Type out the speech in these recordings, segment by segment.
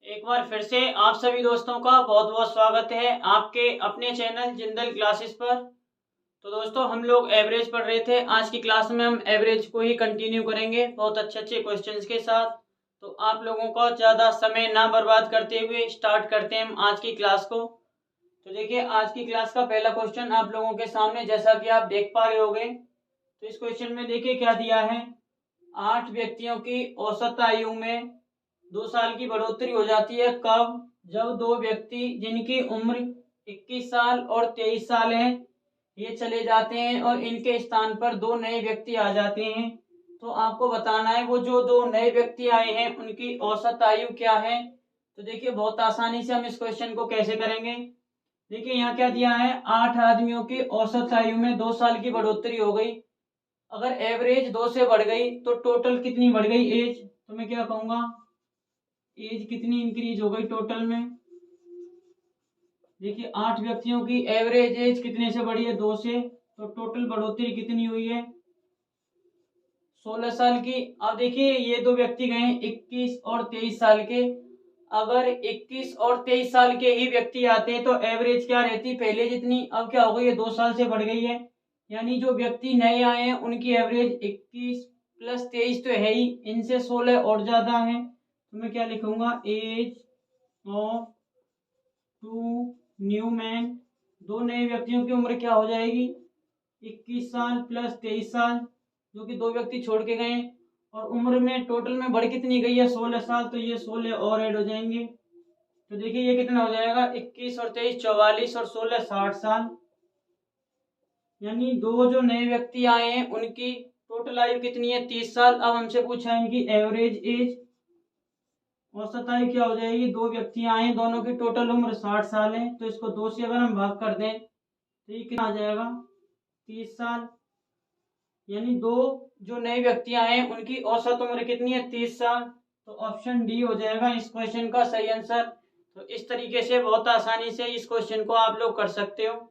एक बार फिर से आप सभी दोस्तों का बहुत बहुत स्वागत है आपके अपने चैनल जिंदल क्लासेस पर। तो दोस्तों हम लोग एवरेज पढ़ रहे थे। आज की क्लास में हम एवरेज को ही कंटिन्यू करेंगे बहुत अच्छे अच्छे क्वेश्चंस के साथ। तो आप लोगों का ज़्यादा समय ना बर्बाद करते हुए स्टार्ट करते हैं हम आज की क्लास को। तो देखिए आज की क्लास का पहला क्वेश्चन आप लोगों के सामने जैसा कि आप देख पा रहे होंगे। तो इस क्वेश्चन में देखिए क्या दिया है। 8 व्यक्तियों की औसत आयु में 2 साल की बढ़ोतरी हो जाती है कब? जब दो व्यक्ति जिनकी उम्र 21 साल और 23 साल है ये चले जाते हैं और इनके स्थान पर दो नए व्यक्ति आ जाते हैं। तो आपको बताना है वो जो दो नए व्यक्ति आए हैं उनकी औसत आयु क्या है। तो देखिए बहुत आसानी से हम इस क्वेश्चन को कैसे करेंगे। देखिए यहाँ क्या दिया है, 8 आदमियों की औसत आयु में 2 साल की बढ़ोतरी हो गई। अगर एवरेज 2 से बढ़ गई तो टोटल कितनी बढ़ गई एज? तो मैं क्या कहूँगा, एज कितनी इंक्रीज हो गई टोटल में। देखिए 8 व्यक्तियों की एवरेज एज कितने से बढ़ी है, 2 से। तो टोटल बढ़ोतरी कितनी हुई है, 16 साल की। अब देखिए ये दो व्यक्ति गए 21 और 23 साल के। अगर 21 और 23 साल के ही व्यक्ति आते हैं तो एवरेज क्या रहती, पहले जितनी। अब क्या हो गई, ये 2 साल से बढ़ गई है। यानी जो व्यक्ति नए आए हैं उनकी एवरेज 21 प्लस 23 तो है ही, इनसे 16 और ज्यादा है। तो मैं क्या लिखूंगा, age of two new man. दो नए व्यक्तियों की उम्र क्या हो जाएगी, 21 साल प्लस 23 साल, जो कि दो व्यक्ति छोड़ के गए। और उम्र में टोटल में बढ़ कितनी गई है, 16 साल। तो ये 16 और ऐड हो जाएंगे। तो देखिए ये कितना हो जाएगा, 21 और 23 44 और 16 60 साल। यानी दो जो नए व्यक्ति आए हैं उनकी टोटल आयु कितनी है, 30 साल। अब हमसे पूछा है इनकी एवरेज एज, औसत आयु क्या हो जाएगी। दो व्यक्ति आए हैं दोनों की टोटल उम्र 60 साल है। तो इसको 2 से अगर हम भाग कर दें तो ये कितना आ जाएगा, 30 साल। यानी दो जो नए व्यक्ति आए हैं उनकी औसत उम्र कितनी है, 30 साल। तो ऑप्शन डी हो जाएगा इस क्वेश्चन का सही आंसर। तो इस तरीके से बहुत आसानी से इस क्वेश्चन को आप लोग कर सकते हो।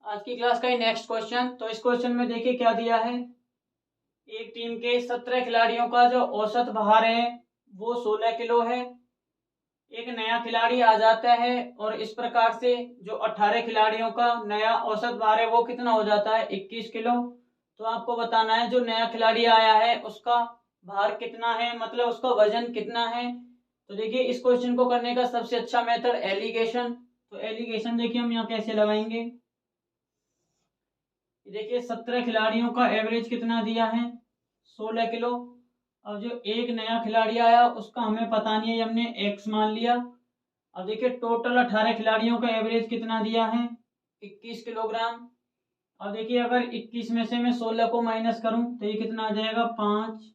आज की क्लास का ही नेक्स्ट क्वेश्चन। तो इस क्वेश्चन में देखिए क्या दिया है। एक टीम के 17 खिलाड़ियों का जो औसत भार है वो 16 किलो है। एक नया खिलाड़ी आ जाता है और इस प्रकार से जो 18 खिलाड़ियों का नया औसत भार है वो कितना हो जाता है, 21 किलो। तो आपको बताना है जो नया खिलाड़ी आया है उसका भार कितना है, मतलब उसका वजन कितना है। तो देखिए इस क्वेश्चन को करने का सबसे अच्छा मेथड एलिगेशन। तो एलिगेशन देखिए हम यहाँ कैसे लगाएंगे। देखिए 17 खिलाड़ियों का एवरेज कितना दिया है, 16 किलो। अब जो एक नया खिलाड़ी आया उसका हमें पता नहीं है, हमने एक्स मान लिया। अब देखिए टोटल 18 खिलाड़ियों का एवरेज कितना दिया है, 21 किलोग्राम। अब देखिए अगर 21 में से मैं 16 को माइनस करूं तो ये कितना आ जाएगा, 5।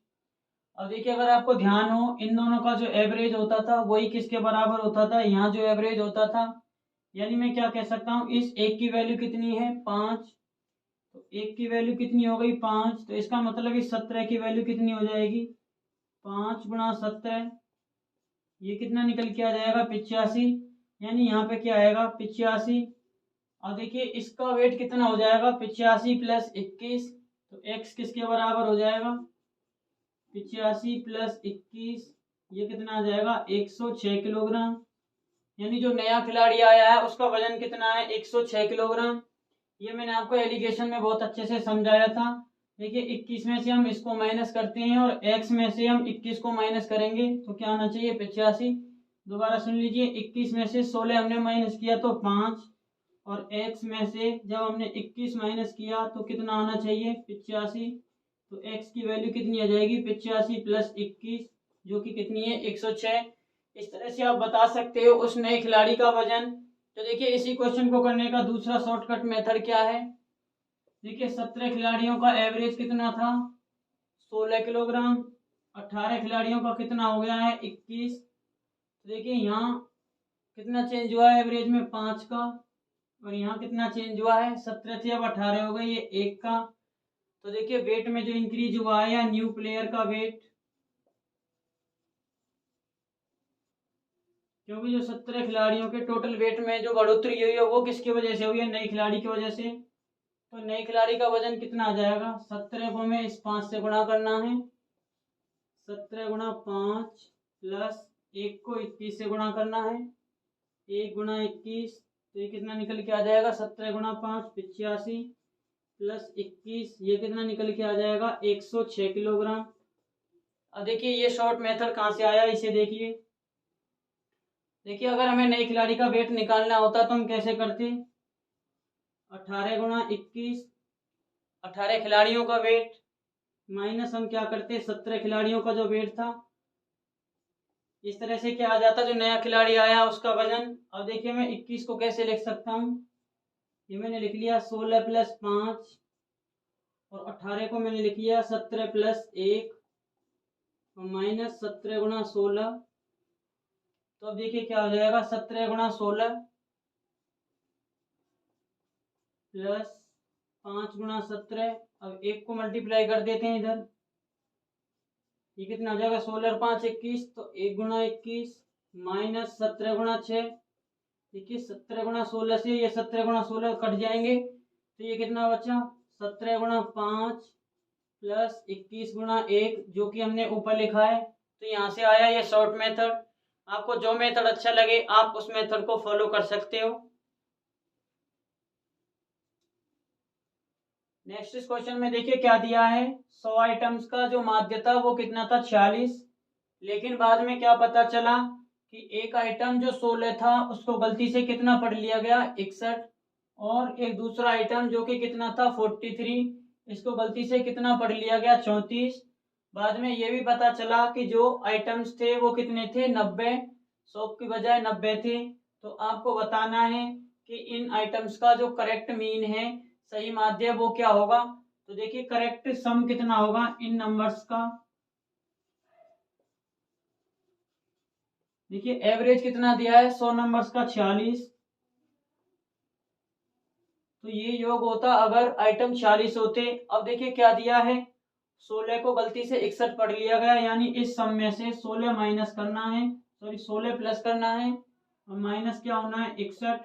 अब देखिए अगर आपको ध्यान हो इन दोनों का जो एवरेज होता था वही किसके बराबर होता था, यहाँ जो एवरेज होता था। यानी मैं क्या कह सकता हूँ, इस एक की वैल्यू कितनी है, 5। तो एक की वैल्यू कितनी हो गई, 5। तो इसका मतलब इस 17 की वैल्यू कितनी हो जाएगी, 5 गुणा 17। ये कितना निकल के आ जाएगा, 85। यानी यहाँ पे क्या आएगा, 85। और देखिए इसका वेट कितना हो जाएगा, 85 प्लस 21। तो x किसके बराबर हो जाएगा, 85 प्लस 21। ये कितना आ जाएगा, 106 किलोग्राम। यानी जो नया खिलाड़ी आया है उसका वजन कितना है, 106 किलोग्राम। ये मैंने आपको एलिगेशन में बहुत अच्छे से समझाया था। देखिए 21 में से हम इसको माइनस करते हैं और x में से हम 21 को माइनस करेंगे तो क्या आना चाहिए, 85। दोबारा सुन लीजिए, 21 में से 16 हमने माइनस किया तो 5। और x में से जब हमने 21 माइनस किया तो कितना आना चाहिए, 85। तो x की वैल्यू कितनी आ जाएगी, 85 प्लस 21, जो कि कितनी है, 106। इस तरह से आप बता सकते हो उस नए खिलाड़ी का वजन। तो देखिए इसी क्वेश्चन को करने का दूसरा शॉर्टकट मेथड क्या है। देखिए 17 खिलाड़ियों का एवरेज कितना था, 16 किलोग्राम। 18 खिलाड़ियों का कितना हो गया है, 21। तो देखिए यहाँ कितना चेंज हुआ है एवरेज में, 5 का। और यहाँ कितना चेंज हुआ है, 17 थे अब 18 हो गए, ये 1 का। तो देखिए वेट में जो इंक्रीज हुआ है या न्यू प्लेयर का वेट, क्योंकि जो 17 खिलाड़ियों के टोटल वेट में जो बढ़ोतरी हुई है वो किसकी वजह से हुई है, नए खिलाड़ी की वजह से। तो नए खिलाड़ी का वजन कितना आ जाएगा, 17 को हमें इस 5 से गुणा करना है, 17 गुणा 5 प्लस 1 को 21 से गुणा करना है। 1 गुणा 21 तो ये कितना निकल के आ जाएगा, 17 गुणा 5 85 प्लस 21 ये कितना निकल के आ जाएगा, 106 किलोग्राम। अब देखिए ये शॉर्ट मेथड कहाँ से आया, इसे देखिए। देखिए अगर हमें नए खिलाड़ी का वेट निकालना होता तो हम कैसे करते, 18 गुणा 21, 18 खिलाड़ियों का वेट माइनस हम क्या करते, 17 खिलाड़ियों का जो वेट था, इस तरह से क्या आ जाता, जो नया खिलाड़ी आया उसका वजन। अब देखिए मैं 21 को कैसे लिख सकता हूँ, ये मैंने लिख लिया 16 प्लस 5 और 18 को मैंने लिख लिया 17 प्लस 1 और माइनस 17 गुणा 16। तो अब देखिए क्या हो जाएगा, 17 गुणा 16 प्लस 5 गुणा 17। अब 1 को मल्टीप्लाई कर देते हैं इधर, ये कितना हो जाएगा, 16 और 5 21, तो 1 गुणा 21 माइनस 17 गुणा 6। देखिए 17 गुणा 16 से ये 17 गुणा 16 कट जाएंगे, तो ये कितना बचा, 17 गुणा 5 प्लस 21 गुणा 1 जो कि हमने ऊपर लिखा है। तो यहाँ से आया ये शॉर्ट मेथड। आपको जो मेथड अच्छा लगे आप उस मेथड को फॉलो कर सकते हो। नेक्स्ट इस क्वेश्चन में देखिए क्या दिया है, 100 आइटम्स का जो माध्य था वो कितना था, 46। लेकिन बाद में क्या पता चला कि एक आइटम जो 16 था उसको गलती से कितना पढ़ लिया गया, 61। और एक दूसरा आइटम जो कि कितना था, 43, इसको गलती से कितना पढ़ लिया गया, 34। बाद में ये भी पता चला कि जो आइटम्स थे वो कितने थे, 90, 100 की बजाय 90 थे। तो आपको बताना है कि इन आइटम्स का जो करेक्ट मीन है, सही माध्य वो क्या होगा। तो देखिए करेक्ट सम कितना होगा इन नंबर्स का, देखिए एवरेज कितना दिया है, 100 नंबर्स का 46। तो ये योग होता अगर आइटम 46 होते। अब देखिए क्या दिया है, 16 को गलती से 61 पढ़ लिया गया, यानी इस सम में से 16 माइनस करना है, सॉरी 16 प्लस करना है और माइनस क्या होना है, 61।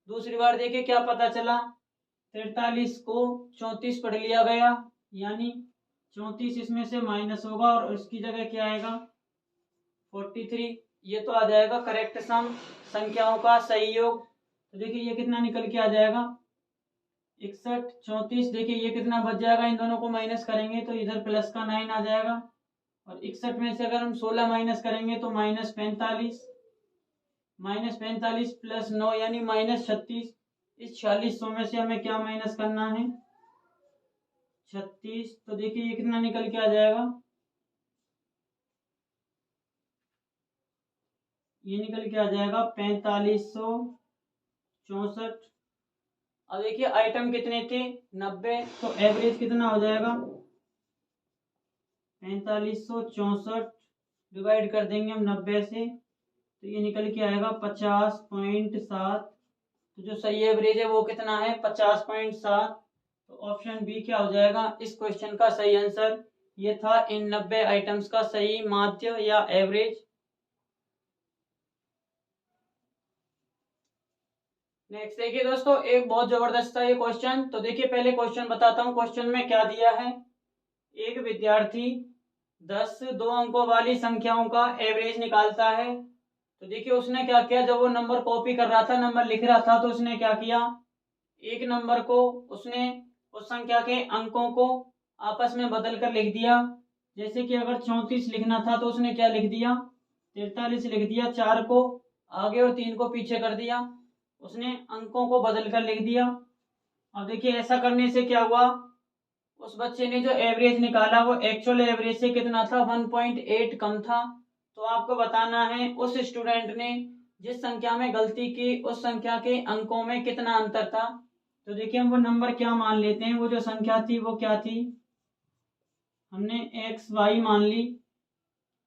दूसरी बार देखिए क्या पता चला, 43 को 34 पढ़ लिया गया, यानी 34 इसमें से माइनस होगा और उसकी जगह क्या आएगा, 43। ये तो आ जाएगा करेक्ट सम, संख्याओं का सही योग। तो देखिए ये कितना निकल के आ जाएगा, 61 34। देखिए ये कितना बच जाएगा, इन दोनों को माइनस करेंगे तो इधर प्लस का 9 आ जाएगा और 61 में से अगर हम 16 माइनस करेंगे तो -45, -45 प्लस 9 यानी -36। इस 4600 में से हमें क्या माइनस करना है, 36। तो देखिए ये कितना निकल के आ जाएगा, ये निकल के आ जाएगा 4564। अब देखिए आइटम कितने थे, 90, तो एवरेज कितना हो जाएगा, 4564 डिवाइड कर देंगे हम 90 से, तो ये निकल के आएगा 50.7। तो जो सही एवरेज है वो कितना है, 50.7। तो ऑप्शन बी क्या हो जाएगा इस क्वेश्चन का सही आंसर, ये था इन 90 आइटम्स का सही माध्य या एवरेज। नेक्स्ट देखिए दोस्तों, एक बहुत जबरदस्त था ये क्वेश्चन। तो देखिए पहले क्वेश्चन बताता हूँ, क्वेश्चन में क्या दिया है, एक विद्यार्थी 10 दो अंकों वाली संख्याओं का एवरेज निकालता है। तो देखिए उसने क्या किया, जब वो नंबर कॉपी कर रहा था, नंबर लिख रहा था, तो उसने क्या किया, एक नंबर को उसने उस संख्या के अंकों को आपस में बदल कर लिख दिया। जैसे कि अगर 34 लिखना था तो उसने क्या लिख दिया, 43 लिख दिया, 4 को आगे और 3 को पीछे कर दिया, उसने अंकों को बदल कर लिख दिया। अब देखिए ऐसा करने से क्या हुआ, उस बच्चे ने जो एवरेज निकाला वो एक्चुअल एवरेज से कितना था, 1.8 कम था। तो आपको बताना है उस स्टूडेंट ने जिस संख्या में गलती की उस संख्या के अंकों में कितना अंतर था। तो देखिए हम वो नंबर क्या मान लेते हैं, वो जो संख्या थी वो क्या थी, हमने XY मान ली,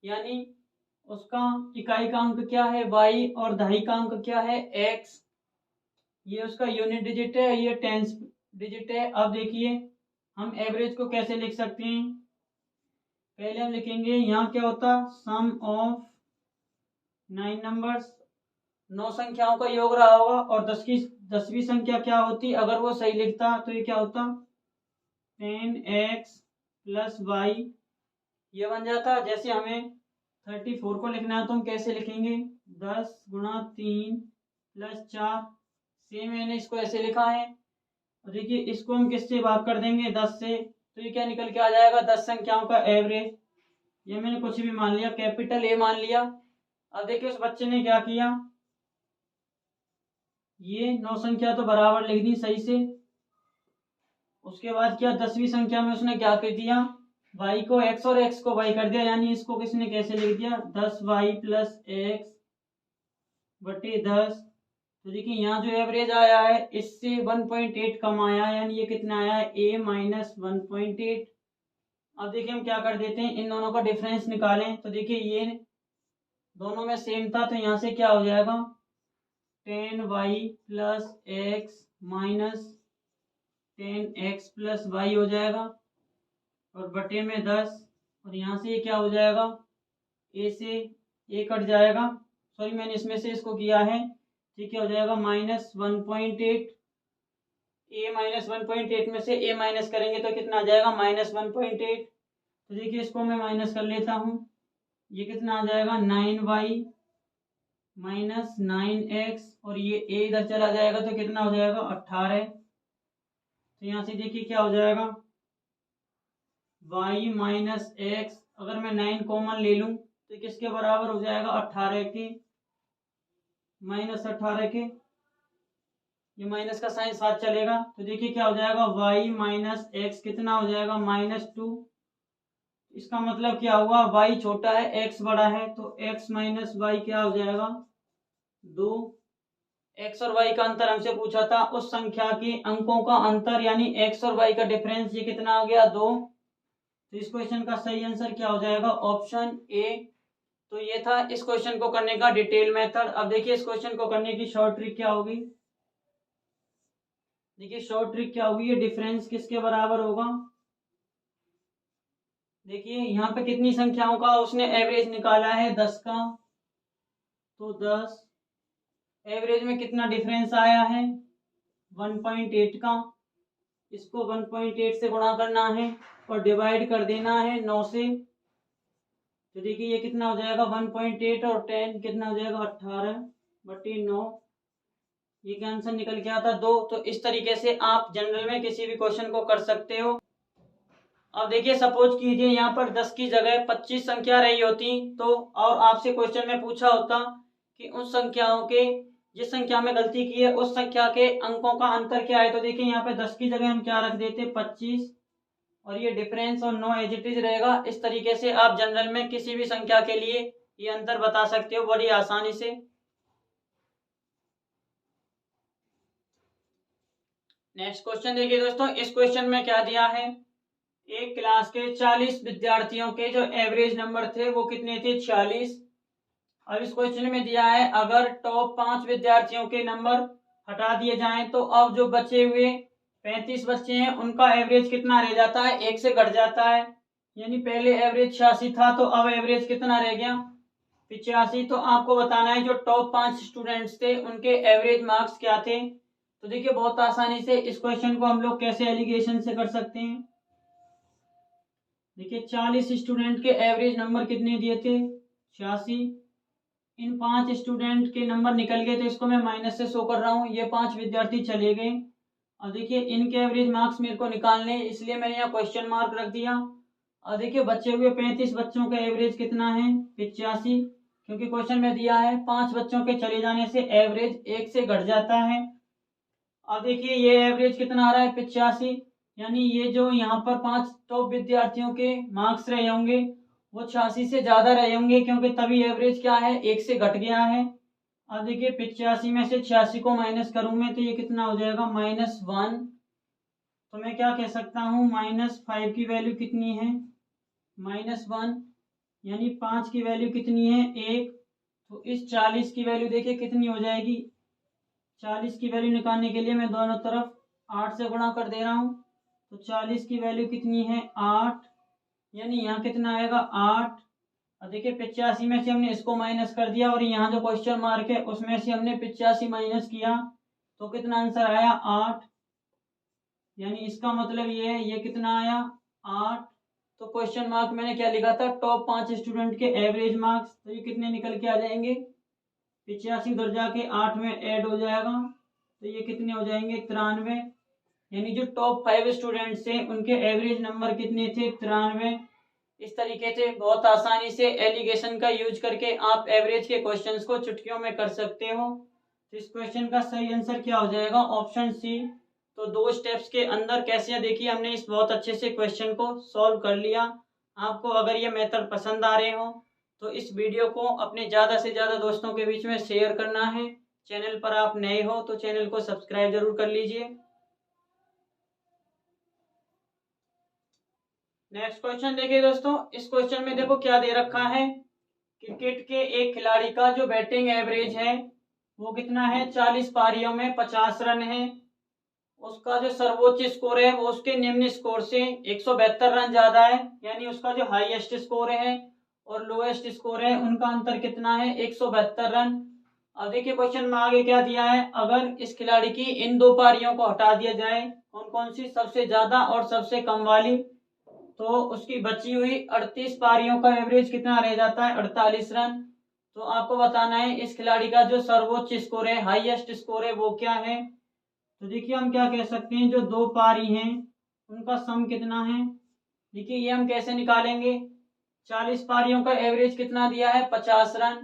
यानी उसका इकाई का अंक क्या है y और दहाई का अंक क्या है x। ये उसका यूनिट डिजिट है, ये टेंस डिजिट है। अब देखिए हम एवरेज को कैसे लिख सकते हैं, पहले हम लिखेंगे यहाँ क्या होता, सम ऑफ 9 नंबर्स, 9 संख्याओं का योग रहा होगा और 10वीं संख्या क्या होती, अगर वो सही लिखता तो ये क्या होता, 10x + y, ये बन जाता। जैसे हमें 34 को लिखना है तो हम कैसे लिखेंगे, 10 गुणा 3 प्लस 4, सेम मैंने इसको ऐसे लिखा है। और देखिए इसको हम किससे भाग कर देंगे, 10 से, तो ये क्या निकल के आ जाएगा, 10 संख्याओं का एवरेज। ये मैंने कुछ भी मान लिया, कैपिटल ए मान लिया। अब देखिए उस बच्चे ने क्या किया, ये 9 संख्या तो बराबर लिख दी सही से। उसके बाद क्या, 10वीं संख्या में उसने क्या कर दिया, y को x और x को y कर दिया, यानी इसको किसने कैसे लिख दिया, 10y प्लस एक्स बटे 10। तो देखिए यहाँ जो एवरेज आया है इससे 1.8 कम आया है, यानी ये कितना आया है, a माइनस 1.8। अब देखिए हम क्या कर देते हैं, इन दोनों का डिफरेंस निकालें। तो देखिए ये दोनों में सेम था, तो यहाँ से क्या हो जाएगा, 10y plus x minus 10x plus y हो जाएगा, और बटे में 10, और यहाँ से ये क्या हो जाएगा, a से a कट जाएगा, सॉरी मैंने इसमें से इसको किया है, ठीक है, हो जाएगा -1.8। a -1.8 में से a माइनस करेंगे तो कितना आ जाएगा, -1.8। तो देखिए इसको मैं माइनस कर लेता हूँ, ये कितना आ जाएगा, 9y माइनस 9x, और ये a इधर चला जाएगा तो कितना हो जाएगा, 18। तो यहाँ से देखिए क्या हो जाएगा, y माइनस एक्स, अगर मैं 9 कॉमन ले लूँ तो किसके बराबर हो जाएगा, 18 के, -18 के, ये माइनस का साइन साथ चलेगा। तो देखिए क्या हो जाएगा, y माइनस एक्स कितना हो जाएगा, -2। इसका मतलब क्या हुआ, y छोटा है x बड़ा है, तो x माइनस वाई क्या हो जाएगा, 2। x और y का अंतर हमसे पूछा था, उस संख्या के अंकों का अंतर यानी x और y का डिफरेंस, ये कितना हो गया, 2। तो इस क्वेश्चन का सही आंसर क्या हो जाएगा, ऑप्शन ए। तो ये था इस क्वेश्चन को करने का डिटेल मेथड। अब देखिए इस क्वेश्चन को करने की शॉर्ट ट्रिक क्या होगी, देखिए शॉर्ट ट्रिक क्या होगी, ये डिफरेंस किसके बराबर होगा। देखिए यहाँ पे कितनी संख्याओं का उसने एवरेज निकाला है, 10 का, तो 10 एवरेज में कितना डिफरेंस आया है, 1.8 का। इसको 1.8 से गुणा करना है और डिवाइड कर देना है 9 से। तो देखिए ये कितना हो जाएगा, 1.8 और 10 कितना हो जाएगा, 18/9। ये क्या आंसर निकल के आता, 2। तो इस तरीके से आप जनरल में किसी भी क्वेश्चन को कर सकते हो। अब देखिए सपोज कीजिए यहाँ पर 10 की जगह 25 संख्या रही होती, तो और आपसे क्वेश्चन में पूछा होता कि उन संख्याओं के, जिस संख्या में गलती की है उस संख्या के अंकों का अंतर क्या है। तो देखिए यहाँ पे 10 की जगह हम क्या रख देते, 25, और ये डिफरेंस और 9 एज इट इज रहेगा। इस तरीके से आप जनरल में किसी भी संख्या के लिए ये अंतर बता सकते हो बड़ी आसानी से। नेक्स्ट क्वेश्चन देखिए दोस्तों, इस क्वेश्चन में क्या दिया है, एक क्लास के 40 विद्यार्थियों के जो एवरेज नंबर थे वो कितने थे, 46। अब इस क्वेश्चन में दिया है अगर टॉप 5 विद्यार्थियों के नंबर हटा दिए जाएं तो अब जो बचे हुए 35 बच्चे हैं उनका एवरेज कितना रह जाता है, 1 से घट जाता है। यानी पहले एवरेज 86 था तो अब एवरेज कितना रह गया, 85। तो आपको बताना है जो टॉप 5 स्टूडेंट्स थे उनके एवरेज मार्क्स क्या थे। तो देखिए बहुत आसानी से इस क्वेश्चन को हम लोग कैसे एलिगेशन से कर सकते हैं। देखिए 40 स्टूडेंट के एवरेज नंबर कितने दिए थे, 86। इन 5 स्टूडेंट के नंबर निकल गए तो इसको मैं माइनस से शो कर रहा हूँ, ये 5 विद्यार्थी चले गए। अब देखिए इनके एवरेज मार्क्स मेरे को निकालने, इसलिए मैंने यहाँ क्वेश्चन मार्क रख दिया। और देखिए बचे हुए 35 बच्चों का एवरेज कितना है, 85, क्योंकि क्वेश्चन में दिया है 5 बच्चों के चले जाने से एवरेज 1 से घट जाता है। अब देखिए ये एवरेज कितना आ रहा है, 85, यानी ये जो यहाँ पर 5 टॉप विद्यार्थियों के मार्क्स रहे होंगे वो 86 से ज्यादा रहे होंगे, क्योंकि तभी एवरेज क्या है, 1 से घट गया है। अब देखिए 85 में से 86 को माइनस करूंगे तो ये कितना हो जाएगा, -1। तो मैं क्या कह सकता हूँ, -5 की वैल्यू कितनी है, -1, यानी 5 की वैल्यू कितनी है, 1। तो इस 40 की वैल्यू देखिए कितनी हो जाएगी, 40 की वैल्यू निकालने के लिए मैं दोनों तरफ 8 से गुणा कर दे रहा हूँ। तो 40 की वैल्यू कितनी है, 8, यानी यहाँ कितना आएगा, 8। और देखिए 85 में से हमने इसको माइनस कर दिया और यहाँ जो क्वेश्चन मार्क है उसमें से हमने 85 माइनस किया तो कितना आंसर आया, 8। यानी इसका मतलब ये है, ये कितना आया, 8। तो क्वेश्चन मार्क मैंने क्या लिखा था, टॉप 5 स्टूडेंट के एवरेज मार्क्स, तो ये कितने निकल के आ जाएंगे, 85 उधर जाके 8 में ऐड हो जाएगा, तो ये कितने हो जाएंगे 93। यानी जो टॉप 5 स्टूडेंट्स हैं उनके एवरेज नंबर कितने थे, 93। इस तरीके से बहुत आसानी से एलिगेशन का यूज करके आप एवरेज के क्वेश्चंस को चुटकियों में कर सकते हो। तो इस क्वेश्चन का सही आंसर क्या हो जाएगा, ऑप्शन सी। तो 2 स्टेप्स के अंदर कैसे, देखिए हमने इस बहुत अच्छे से क्वेश्चन को सॉल्व कर लिया। आपको अगर ये मेथड पसंद आ रहे हो तो इस वीडियो को अपने ज़्यादा से ज़्यादा दोस्तों के बीच में शेयर करना है। चैनल पर आप नए हो तो चैनल को सब्सक्राइब जरूर कर लीजिए। नेक्स्ट क्वेश्चन देखिए दोस्तों, इस क्वेश्चन में देखो क्या दे रखा है, क्रिकेट के एक खिलाड़ी का जो बैटिंग एवरेज है वो कितना है, 40 पारियों में 50 रन है। उसका जो सर्वोच्च स्कोर है वो उसके निम्न स्कोर से 172 रन ज्यादा है, यानी उसका जो हाईएस्ट स्कोर है और लोएस्ट स्कोर है उनका अंतर कितना है, 172 रन। अब देखिए क्वेश्चन में आगे क्या दिया है, अगर इस खिलाड़ी की इन 2 पारियों को हटा दिया जाए, कौन कौन सी, सबसे ज्यादा और सबसे कम वाली, तो उसकी बची हुई 38 पारियों का एवरेज कितना रह जाता है, 48 रन। तो आपको बताना है इस खिलाड़ी का जो सर्वोच्च स्कोर है, हाईएस्ट स्कोर है, वो क्या है। तो देखिए हम क्या कह सकते हैं, जो 2 पारी हैं उनका सम कितना है। देखिए ये हम कैसे निकालेंगे, 40 पारियों का एवरेज कितना दिया है, 50 रन।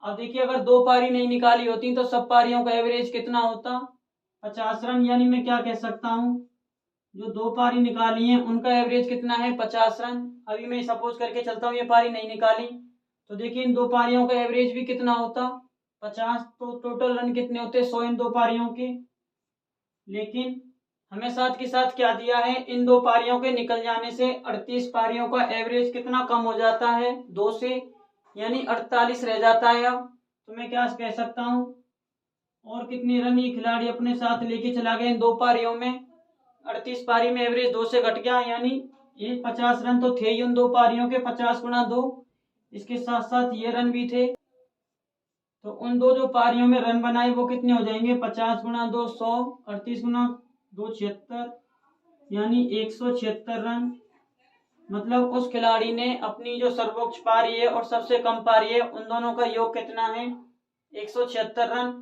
अब देखिए अगर 2 पारी नहीं निकाली होती तो सब पारियों का एवरेज कितना होता, 50 रन। यानी मैं क्या कह सकता हूँ, जो 2 पारी निकाली है उनका एवरेज कितना है, 50 रन। अभी मैं सपोज करके चलता हूँ ये पारी नहीं निकाली, तो देखिए इन 2 पारियों का एवरेज भी कितना होता, 50। तो टोटल रन कितने होते, 100 इन 2 पारियों के। लेकिन हमें साथ के साथ क्या दिया है, इन 2 पारियों के निकल जाने से 38 पारियों का एवरेज कितना कम हो जाता है, 2 से, यानी 48 रह जाता है। अब तो मैं क्या कह सकता हूँ, और कितने रन ये खिलाड़ी अपने साथ लेके चला गया इन 2 पारियों में, 38 पारी में एवरेज 2 से घट गया, यानी ये 50 रन तो थे ही उन 2 पारियों के, 50 गुना 2, इसके साथ साथ ये रन भी थे। तो उन 2 जो पारियों में रन बनाए वो कितने हो जाएंगे, 50 गुना 2 100, 38 गुना 2 76, यानी 176 रन। मतलब उस खिलाड़ी ने अपनी जो सर्वोच्च पारी है और सबसे कम पारी है उन दोनों का योग कितना है, 176 रन।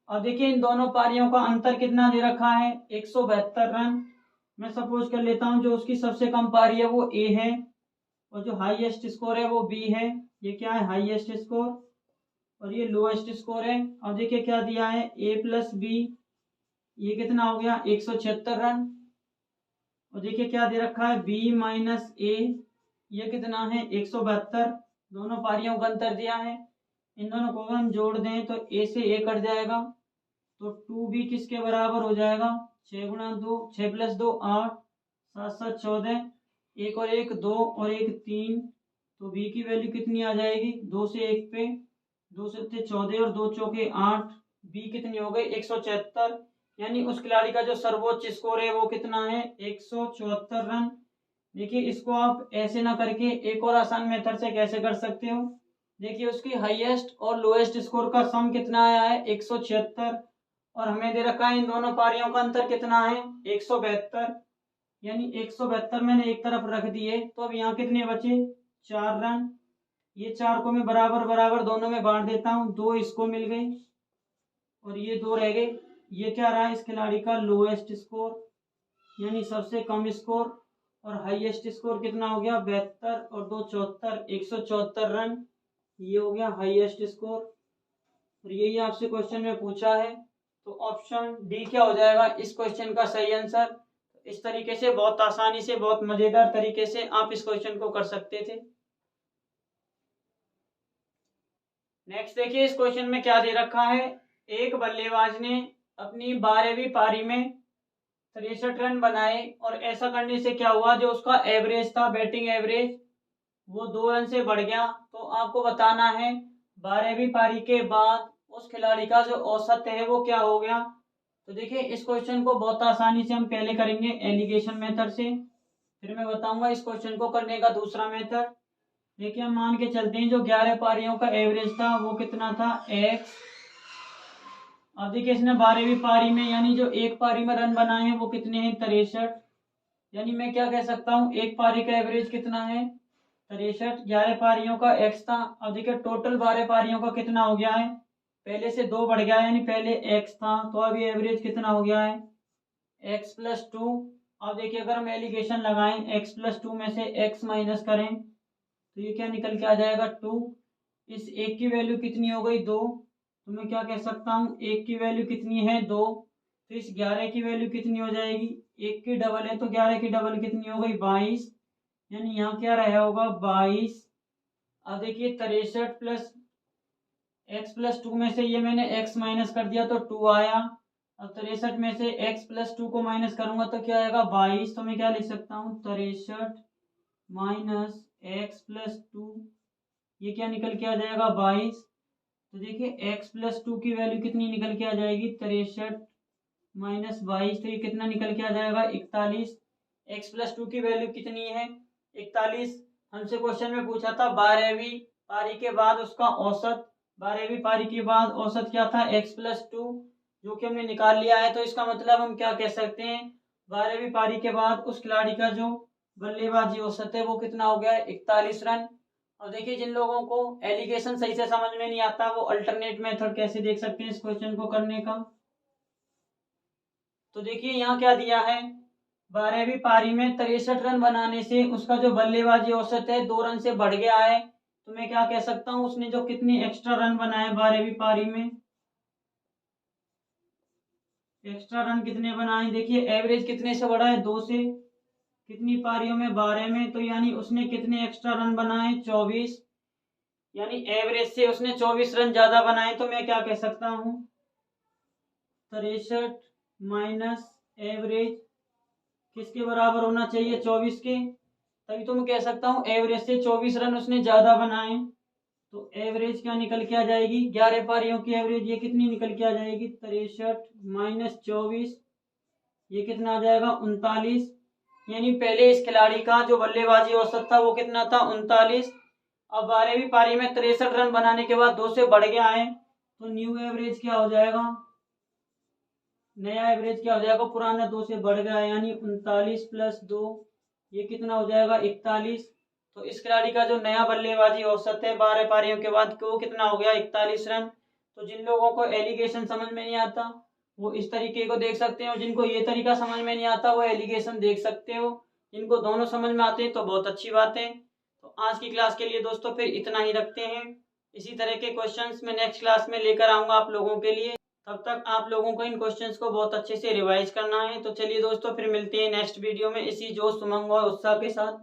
और देखिए इन दोनों पारियों का अंतर कितना दे रखा है, 172 रन। मैं सपोज कर लेता हूं जो उसकी सबसे कम पारी है वो ए है और जो हाईएस्ट स्कोर है वो बी है। ये क्या है, हाईएस्ट स्कोर, और ये लोएस्ट स्कोर है। अब देखिए क्या दिया है, ए प्लस बी, ये कितना हो गया, 176 रन। और देखिए क्या दे रखा है, बी माइनस ए, ये कितना है, 172। दोनों पारियों का अंतर दिया है, इन दोनों को हम जोड़ दें तो ए से ए कट जाएगा, तो 2b किसके बराबर हो जाएगा, 6 गुना 2, 6 प्लस 2 8, 7 7 14, एक और एक 2 और एक 3, तो b की वैल्यू कितनी आ जाएगी, 2 से 1 पे, 2 से 14 और 2 चौके 8, b कितनी हो गई, 174। यानी उस खिलाड़ी का जो सर्वोच्च स्कोर है वो कितना है, 174 रन। देखिए इसको आप ऐसे ना करके एक और आसान मेथड से कैसे कर सकते हो, देखिए उसकी हाईएस्ट और लोएस्ट स्कोर का सम कितना आया है, 176, और हमें दे रखा है इन दोनों पारियों का अंतर कितना है, 172। यानी 172 मैंने एक तरफ रख दिए, तो अब यहाँ कितने बचे, 4 रन। ये 4 को मैं बराबर बराबर दोनों में बांट देता हूँ, 2 इसको मिल गए और ये 2 रह गए। ये क्या रहा इस खिलाड़ी का लोएस्ट स्कोर, यानी सबसे कम स्कोर, और हाईएस्ट स्कोर कितना हो गया, 72 और 2 74, 174 रन। ये हो गया हाईएस्ट स्कोर, और यही आपसे क्वेश्चन में पूछा है। तो ऑप्शन डी क्या हो जाएगा इस क्वेश्चन का सही आंसर। इस तरीके से बहुत आसानी से, बहुत मजेदार तरीके से आप इस क्वेश्चन को कर सकते थे। नेक्स्ट देखिए इस क्वेश्चन में क्या दे रखा है, एक बल्लेबाज ने अपनी 12वीं पारी में 63 रन बनाए, और ऐसा करने से क्या हुआ, जो उसका एवरेज था, बैटिंग एवरेज, वो 2 रन से बढ़ गया। तो आपको बताना है 12वीं पारी के बाद उस खिलाड़ी का जो औसत है वो क्या हो गया। तो देखिए इस क्वेश्चन को बहुत आसानी से हम पहले करेंगे एलिगेशन मेथड से, फिर मैं बताऊंगा इस क्वेश्चन को करने का दूसरा मेथड। देखिए हम मान के चलते हैं जो 11 पारियों का एवरेज था वो कितना था, x। अब देखिए इसने 12वीं पारी में, यानी जो एक पारी में रन बनाए हैं वो कितने हैं, 63। यानी मैं क्या कह सकता हूँ, एक पारी का एवरेज कितना है 63, 11 पारियों का x था। अब देखिए टोटल 12 पारियों का कितना हो गया है, पहले से 2 बढ़ गया है, यानी पहले x था तो अभी एवरेज कितना हो गया है x+2। अब देखिए अगर हम एलिगेशन लगाएं x+2 में से x माइनस करें तो ये क्या निकल के आ जाएगा 2। इस एक की वैल्यू कितनी हो गई 2, तो मैं क्या कह सकता हूँ एक की वैल्यू कितनी है 2, तो इस 11 की वैल्यू कितनी हो जाएगी, एक की डबल है तो 11 की डबल कितनी हो गई 22, यानी यहाँ क्या रहा होगा 22। अब देखिए 63 प्लस x+2 में से ये मैंने x माइनस कर दिया तो 2 आया। अब 63 में से x+2 को माइनस करूंगा तो क्या आएगा 22, तो मैं क्या लिख सकता हूँ 63 माइनस x+2, ये क्या निकल के आ जाएगा 22। तो देखिए x+2 की वैल्यू कितनी निकल के आ जाएगी 63 माइनस 22, तो ये कितना निकल के आ जाएगा 41। x+2 की वैल्यू कितनी है 41। हमसे क्वेश्चन में पूछा था 12वीं पारी के बाद उसका औसत, 12वीं पारी के बाद औसत क्या था x+2, जो कि हमने निकाल लिया है। तो इसका मतलब हम क्या कह सकते हैं, 12वीं पारी के बाद उस खिलाड़ी का जो बल्लेबाजी औसत है वो कितना हो गया है 41 रन। और देखिए जिन लोगों को एलिगेशन सही से समझ में नहीं आता वो अल्टरनेट मेथड कैसे देख सकते हैं इस क्वेश्चन को करने का। तो देखिए यहाँ क्या दिया है, 12वीं पारी में 63 रन बनाने से उसका जो बल्लेबाजी औसत है 2 रन से बढ़ गया है। तो मैं क्या कह सकता हूँ उसने जो कितनी एक्स्ट्रा रन बनाए 12वीं पारी में, एक्स्ट्रा रन कितने बनाए, देखिए एवरेज कितने से बढ़ा है 2 से, कितनी पारियों में 12 में, तो यानी उसने कितने एक्स्ट्रा रन बनाए 24, यानी एवरेज से उसने 24 रन ज्यादा बनाए। तो मैं क्या कह सकता हूँ 63 माइनस एवरेज किसके बराबर होना चाहिए 24 के, तभी तो मैं कह सकता हूँ एवरेज से 24 रन उसने ज्यादा बनाए। तो एवरेज क्या निकल के आ जाएगी 11 पारियों की एवरेज, ये कितनी निकल के आ जाएगी 63 माइनस 24, ये कितना आ जाएगा 39। यानी पहले इस खिलाड़ी का जो बल्लेबाजी औसत था वो कितना था 39। अब 12वीं पारी में 63 रन बनाने के बाद 2 से बढ़ गया है, तो न्यू एवरेज क्या हो जाएगा, नया एवरेज क्या हो जाएगा, पुराना 2 से बढ़ गया यानी 39 प्लस 2, ये कितना हो जाएगा 41। तो इस खिलाड़ी का जो नया बल्लेबाजी औसत है 12 पारियों के बाद वो कितना हो गया 41 रन। तो जिन लोगों को एलिगेशन समझ में नहीं आता वो इस तरीके को देख सकते हो, जिनको ये तरीका समझ में नहीं आता वो एलिगेशन देख सकते हो, जिनको दोनों समझ में आते हैं तो बहुत अच्छी बात है। तो आज की क्लास के लिए दोस्तों फिर इतना ही रखते हैं, इसी तरह के क्वेश्चंस मैं नेक्स्ट क्लास में लेकर आऊंगा आप लोगों के लिए। तब तक आप लोगों को इन क्वेश्चंस को बहुत अच्छे से रिवाइज करना है। तो चलिए दोस्तों फिर मिलते हैं नेक्स्ट वीडियो में इसी जोश उमंग और उत्साह के साथ।